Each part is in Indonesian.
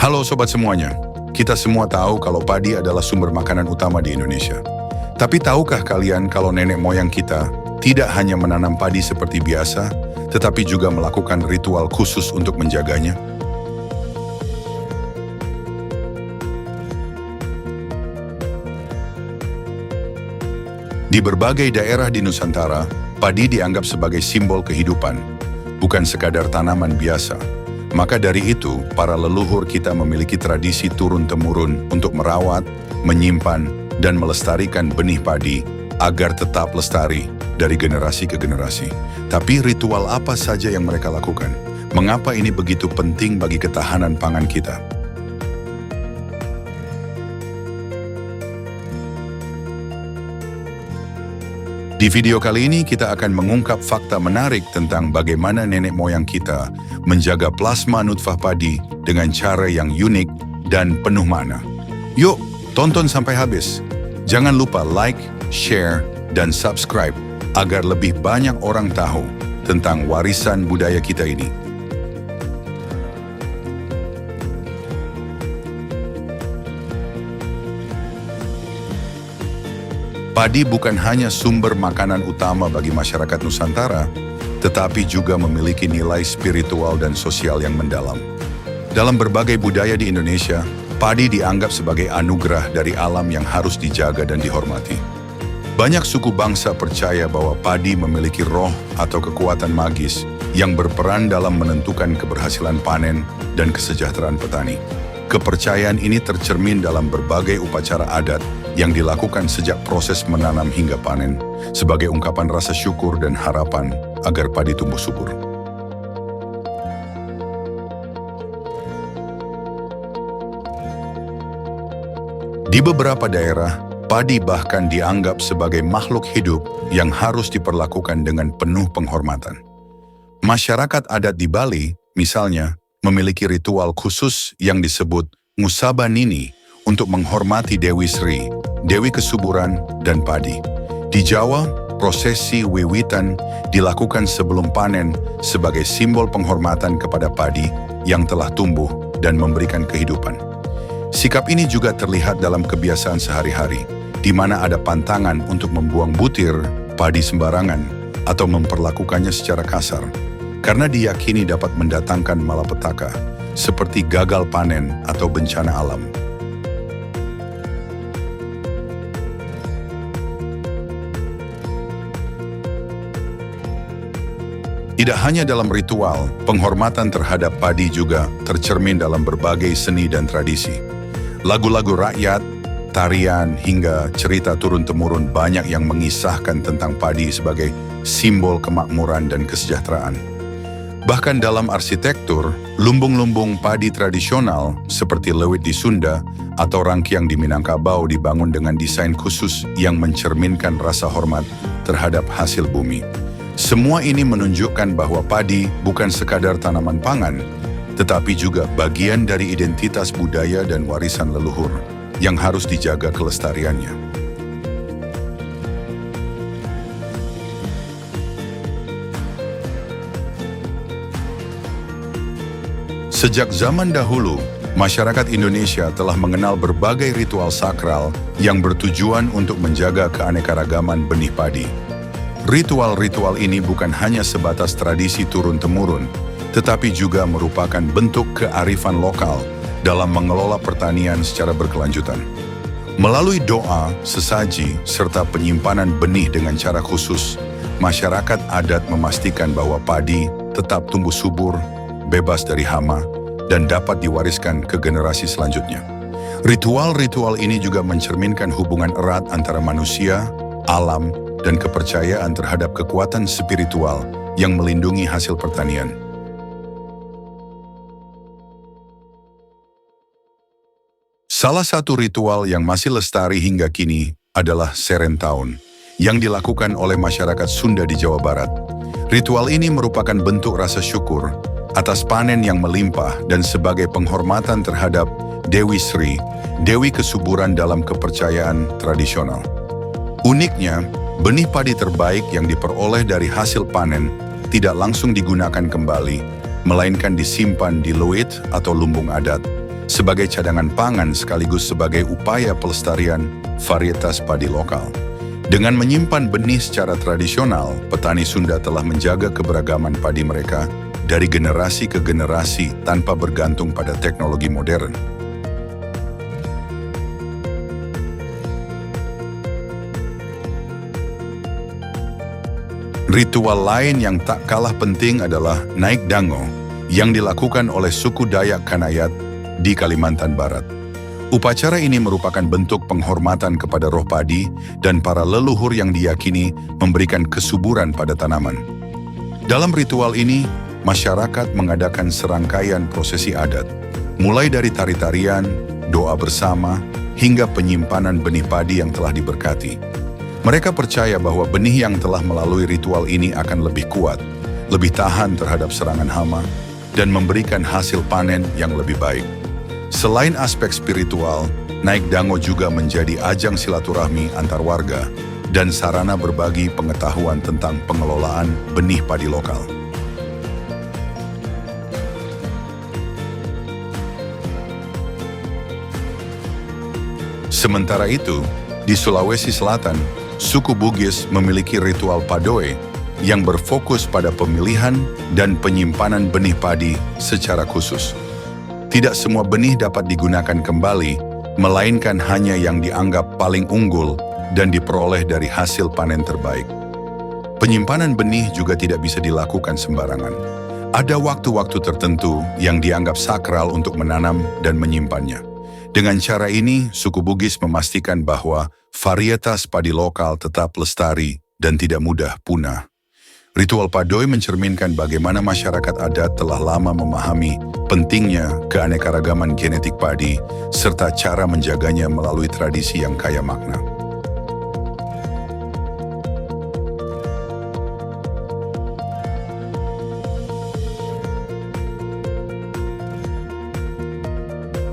Halo sobat semuanya, kita semua tahu kalau padi adalah sumber makanan utama di Indonesia. Tapi tahukah kalian kalau nenek moyang kita tidak hanya menanam padi seperti biasa, tetapi juga melakukan ritual khusus untuk menjaganya? Di berbagai daerah di Nusantara, padi dianggap sebagai simbol kehidupan, bukan sekadar tanaman biasa. Maka dari itu, para leluhur kita memiliki tradisi turun-temurun untuk merawat, menyimpan, dan melestarikan benih padi agar tetap lestari dari generasi ke generasi. Tapi ritual apa saja yang mereka lakukan? Mengapa ini begitu penting bagi ketahanan pangan kita? Di video kali ini kita akan mengungkap fakta menarik tentang bagaimana nenek moyang kita menjaga plasma nutfah padi dengan cara yang unik dan penuh makna. Yuk, tonton sampai habis. Jangan lupa like, share, dan subscribe agar lebih banyak orang tahu tentang warisan budaya kita ini. Padi bukan hanya sumber makanan utama bagi masyarakat Nusantara, tetapi juga memiliki nilai spiritual dan sosial yang mendalam. Dalam berbagai budaya di Indonesia, padi dianggap sebagai anugerah dari alam yang harus dijaga dan dihormati. Banyak suku bangsa percaya bahwa padi memiliki roh atau kekuatan magis yang berperan dalam menentukan keberhasilan panen dan kesejahteraan petani. Kepercayaan ini tercermin dalam berbagai upacara adat yang dilakukan sejak proses menanam hingga panen, sebagai ungkapan rasa syukur dan harapan agar padi tumbuh subur. Di beberapa daerah, padi bahkan dianggap sebagai makhluk hidup yang harus diperlakukan dengan penuh penghormatan. Masyarakat adat di Bali, misalnya, memiliki ritual khusus yang disebut Ngusaba Nini untuk menghormati Dewi Sri, Dewi Kesuburan, dan padi. Di Jawa, prosesi wiwitan dilakukan sebelum panen sebagai simbol penghormatan kepada padi yang telah tumbuh dan memberikan kehidupan. Sikap ini juga terlihat dalam kebiasaan sehari-hari, di mana ada pantangan untuk membuang butir padi sembarangan atau memperlakukannya secara kasar, karena diyakini dapat mendatangkan malapetaka, seperti gagal panen atau bencana alam. Tidak hanya dalam ritual, penghormatan terhadap padi juga tercermin dalam berbagai seni dan tradisi. Lagu-lagu rakyat, tarian, hingga cerita turun-temurun banyak yang mengisahkan tentang padi sebagai simbol kemakmuran dan kesejahteraan. Bahkan dalam arsitektur, lumbung-lumbung padi tradisional seperti lewit di Sunda atau rangkiang di Minangkabau dibangun dengan desain khusus yang mencerminkan rasa hormat terhadap hasil bumi. Semua ini menunjukkan bahwa padi bukan sekadar tanaman pangan, tetapi juga bagian dari identitas budaya dan warisan leluhur yang harus dijaga kelestariannya. Sejak zaman dahulu, masyarakat Indonesia telah mengenal berbagai ritual sakral yang bertujuan untuk menjaga keanekaragaman benih padi. Ritual-ritual ini bukan hanya sebatas tradisi turun-temurun, tetapi juga merupakan bentuk kearifan lokal dalam mengelola pertanian secara berkelanjutan. Melalui doa, sesaji, serta penyimpanan benih dengan cara khusus, masyarakat adat memastikan bahwa padi tetap tumbuh subur, bebas dari hama, dan dapat diwariskan ke generasi selanjutnya. Ritual-ritual ini juga mencerminkan hubungan erat antara manusia, alam, dan kepercayaan terhadap kekuatan spiritual yang melindungi hasil pertanian. Salah satu ritual yang masih lestari hingga kini adalah Serentahun, yang dilakukan oleh masyarakat Sunda di Jawa Barat. Ritual ini merupakan bentuk rasa syukur atas panen yang melimpah dan sebagai penghormatan terhadap Dewi Sri, Dewi Kesuburan dalam kepercayaan tradisional. Uniknya, benih padi terbaik yang diperoleh dari hasil panen tidak langsung digunakan kembali, melainkan disimpan di luit atau lumbung adat, sebagai cadangan pangan sekaligus sebagai upaya pelestarian varietas padi lokal. Dengan menyimpan benih secara tradisional, petani Sunda telah menjaga keberagaman padi mereka dari generasi ke generasi tanpa bergantung pada teknologi modern. Ritual lain yang tak kalah penting adalah naik dango yang dilakukan oleh suku Dayak Kanayat di Kalimantan Barat. Upacara ini merupakan bentuk penghormatan kepada roh padi dan para leluhur yang diyakini memberikan kesuburan pada tanaman. Dalam ritual ini, masyarakat mengadakan serangkaian prosesi adat, mulai dari tari-tarian, doa bersama, hingga penyimpanan benih padi yang telah diberkati. Mereka percaya bahwa benih yang telah melalui ritual ini akan lebih kuat, lebih tahan terhadap serangan hama, dan memberikan hasil panen yang lebih baik. Selain aspek spiritual, naik dango juga menjadi ajang silaturahmi antar warga dan sarana berbagi pengetahuan tentang pengelolaan benih padi lokal. Sementara itu, di Sulawesi Selatan, suku Bugis memiliki ritual Padoe yang berfokus pada pemilihan dan penyimpanan benih padi secara khusus. Tidak semua benih dapat digunakan kembali, melainkan hanya yang dianggap paling unggul dan diperoleh dari hasil panen terbaik. Penyimpanan benih juga tidak bisa dilakukan sembarangan. Ada waktu-waktu tertentu yang dianggap sakral untuk menanam dan menyimpannya. Dengan cara ini, suku Bugis memastikan bahwa varietas padi lokal tetap lestari dan tidak mudah punah. Ritual Padoe mencerminkan bagaimana masyarakat adat telah lama memahami pentingnya keanekaragaman genetik padi serta cara menjaganya melalui tradisi yang kaya makna.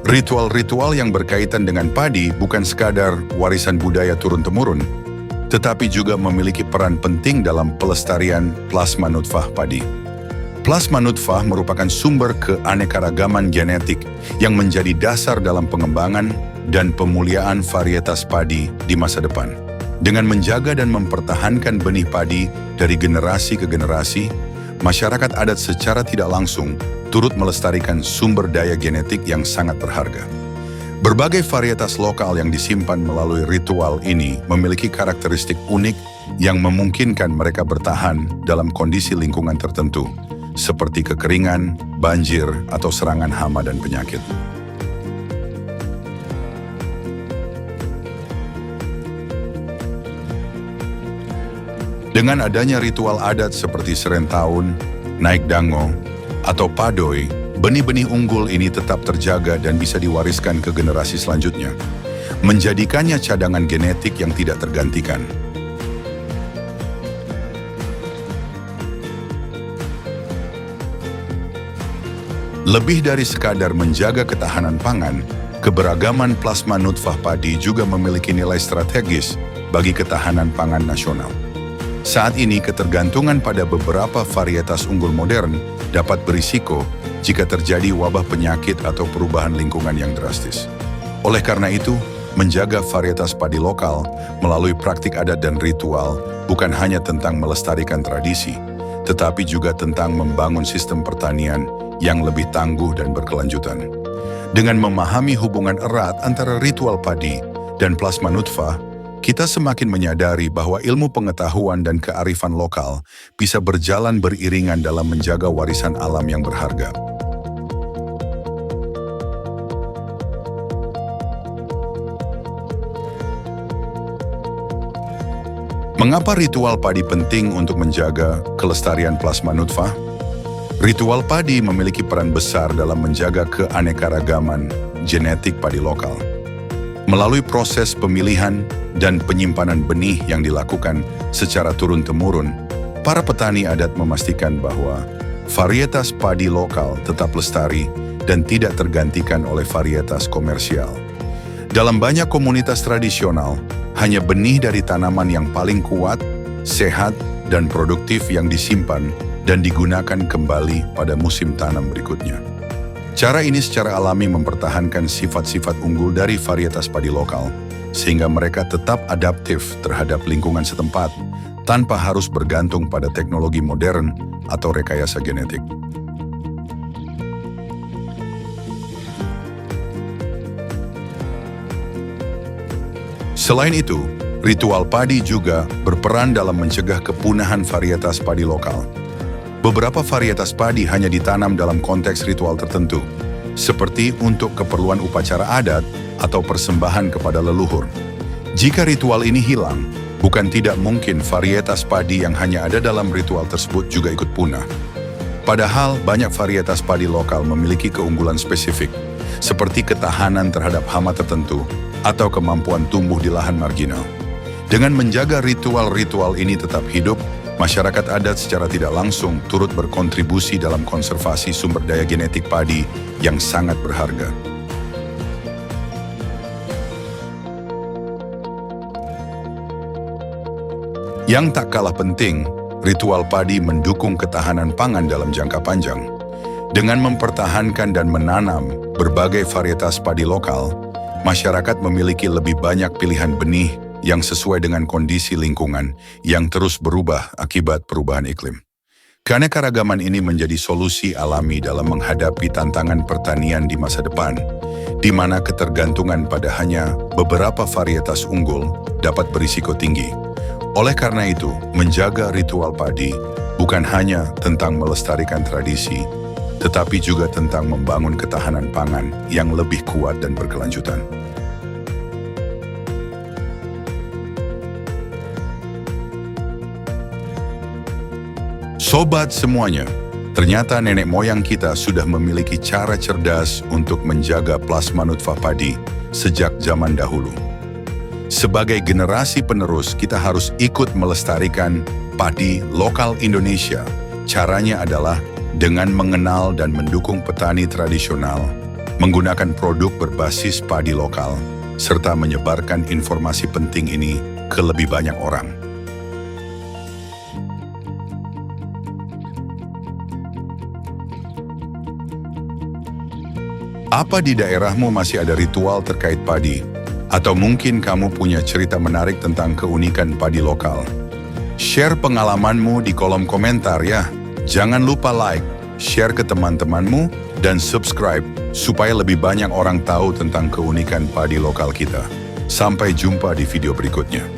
Ritual-ritual yang berkaitan dengan padi bukan sekadar warisan budaya turun-temurun, tetapi juga memiliki peran penting dalam pelestarian plasma nutfah padi. Plasma nutfah merupakan sumber keanekaragaman genetik yang menjadi dasar dalam pengembangan dan pemuliaan varietas padi di masa depan. Dengan menjaga dan mempertahankan benih padi dari generasi ke generasi, masyarakat adat secara tidak langsung turut melestarikan sumber daya genetik yang sangat berharga. Berbagai varietas lokal yang disimpan melalui ritual ini memiliki karakteristik unik yang memungkinkan mereka bertahan dalam kondisi lingkungan tertentu, seperti kekeringan, banjir, atau serangan hama dan penyakit. Dengan adanya ritual adat seperti Serentahun, Naik Dango, atau Padoe, benih-benih unggul ini tetap terjaga dan bisa diwariskan ke generasi selanjutnya, menjadikannya cadangan genetik yang tidak tergantikan. Lebih dari sekadar menjaga ketahanan pangan, keberagaman plasma nutfah padi juga memiliki nilai strategis bagi ketahanan pangan nasional. Saat ini ketergantungan pada beberapa varietas unggul modern dapat berisiko jika terjadi wabah penyakit atau perubahan lingkungan yang drastis. Oleh karena itu, menjaga varietas padi lokal melalui praktik adat dan ritual bukan hanya tentang melestarikan tradisi, tetapi juga tentang membangun sistem pertanian yang lebih tangguh dan berkelanjutan. Dengan memahami hubungan erat antara ritual padi dan plasma nutfah, kita semakin menyadari bahwa ilmu pengetahuan dan kearifan lokal bisa berjalan beriringan dalam menjaga warisan alam yang berharga. Mengapa ritual padi penting untuk menjaga kelestarian plasma nutfah? Ritual padi memiliki peran besar dalam menjaga keanekaragaman genetik padi lokal. Melalui proses pemilihan dan penyimpanan benih yang dilakukan secara turun-temurun, para petani adat memastikan bahwa varietas padi lokal tetap lestari dan tidak tergantikan oleh varietas komersial. Dalam banyak komunitas tradisional, hanya benih dari tanaman yang paling kuat, sehat, dan produktif yang disimpan dan digunakan kembali pada musim tanam berikutnya. Cara ini secara alami mempertahankan sifat-sifat unggul dari varietas padi lokal, sehingga mereka tetap adaptif terhadap lingkungan setempat, tanpa harus bergantung pada teknologi modern atau rekayasa genetik. Selain itu, ritual padi juga berperan dalam mencegah kepunahan varietas padi lokal. Beberapa varietas padi hanya ditanam dalam konteks ritual tertentu, seperti untuk keperluan upacara adat atau persembahan kepada leluhur. Jika ritual ini hilang, bukan tidak mungkin varietas padi yang hanya ada dalam ritual tersebut juga ikut punah. Padahal banyak varietas padi lokal memiliki keunggulan spesifik, seperti ketahanan terhadap hama tertentu atau kemampuan tumbuh di lahan marginal. Dengan menjaga ritual-ritual ini tetap hidup, masyarakat adat secara tidak langsung turut berkontribusi dalam konservasi sumber daya genetik padi yang sangat berharga. Yang tak kalah penting, ritual padi mendukung ketahanan pangan dalam jangka panjang. Dengan mempertahankan dan menanam berbagai varietas padi lokal, masyarakat memiliki lebih banyak pilihan benih yang sesuai dengan kondisi lingkungan yang terus berubah akibat perubahan iklim. Keanekaragaman ini menjadi solusi alami dalam menghadapi tantangan pertanian di masa depan, di mana ketergantungan pada hanya beberapa varietas unggul dapat berisiko tinggi. Oleh karena itu, menjaga ritual padi bukan hanya tentang melestarikan tradisi, tetapi juga tentang membangun ketahanan pangan yang lebih kuat dan berkelanjutan. Sobat semuanya, ternyata nenek moyang kita sudah memiliki cara cerdas untuk menjaga plasma nutfah padi sejak zaman dahulu. Sebagai generasi penerus, kita harus ikut melestarikan padi lokal Indonesia. Caranya adalah dengan mengenal dan mendukung petani tradisional, menggunakan produk berbasis padi lokal, serta menyebarkan informasi penting ini ke lebih banyak orang. Apa di daerahmu masih ada ritual terkait padi? Atau mungkin kamu punya cerita menarik tentang keunikan padi lokal? Share pengalamanmu di kolom komentar ya. Jangan lupa like, share ke teman-temanmu, dan subscribe supaya lebih banyak orang tahu tentang keunikan padi lokal kita. Sampai jumpa di video berikutnya.